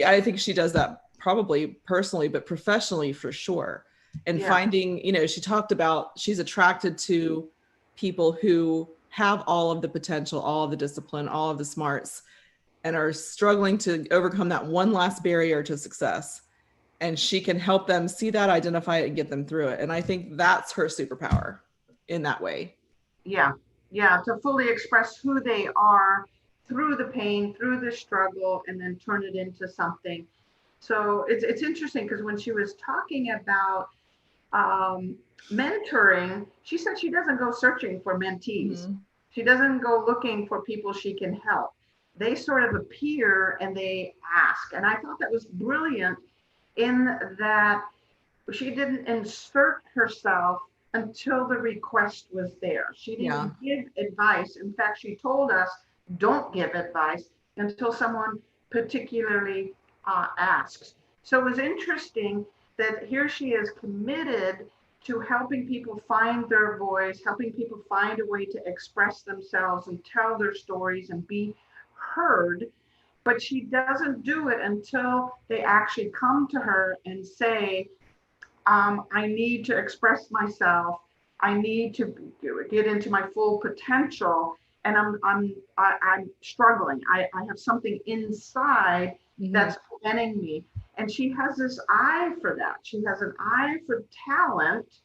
I think she does that probably personally, but professionally for sure. And finding, she talked about she's attracted to people who have all of the potential, all of the discipline, all of the smarts, and are struggling to overcome that one last barrier to success. And she can help them see that, identify it, and get them through it. And I think that's her superpower in that way. Yeah. To fully express who they are through the pain, through the struggle, and then turn it into something. So it's interesting because when she was talking about mentoring, she said she doesn't go searching for mentees. Mhm. She doesn't go looking for people she can help. They sort of appear and they ask. And I thought that was brilliant in that she didn't insert herself until the request was there. She didn't give advice. In fact, she told us, don't give advice until someone particularly asks. So it was interesting that here she is committed to helping people find their voice, helping people find a way to express themselves and tell their stories and be heard. But she doesn't do it until they actually come to her and say, I need to express myself. I need to get into my full potential, and I'm struggling. I have something inside that's preventing me. And she has this eye for that. She has an eye for talent,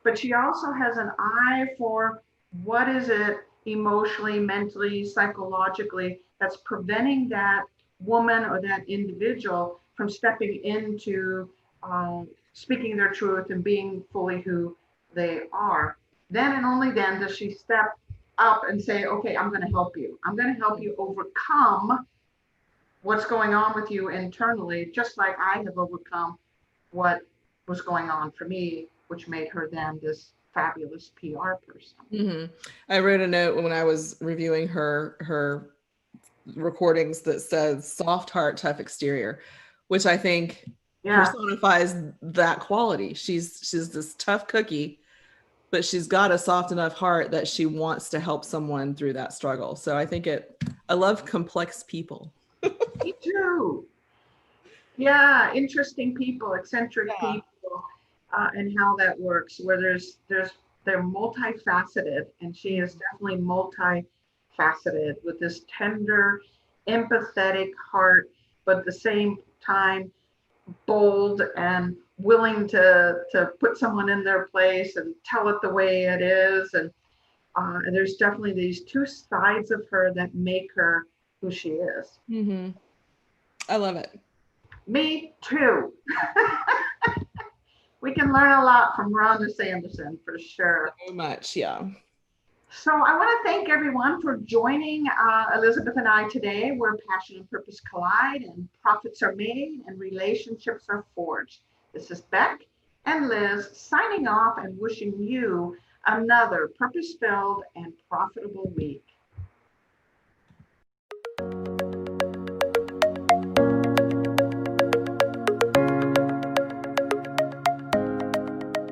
but she also has an eye for what is it emotionally, mentally, psychologically that's preventing that woman or that individual from stepping into speaking their truth and being fully who they are. Then and only then does she step up and say, okay, I'm going to help you. I'm going to help you overcome what's going on with you internally, just like I have overcome what was going on for me, which made her then this fabulous PR person. I wrote a note when I was reviewing her recordings that says soft heart, tough exterior, which I think personifies that quality. She's this tough cookie, but she's got a soft enough heart that she wants to help someone through that struggle. So I think I love complex people. Me too. Yeah, interesting people, eccentric people, and how that works. Where they're multifaceted, and she is definitely multifaceted with this tender, empathetic heart, but at the same time bold and willing to put someone in their place and tell it the way it is. And there's definitely these two sides of her that make her who she is. I love it. Me too. We can learn a lot from Rhonda Sanderson for sure. So much, yeah. So I want to thank everyone for joining Elizabeth and I today, where passion and purpose collide and profits are made and relationships are forged. This is Beck and Liz signing off and wishing you another purpose-filled and profitable week.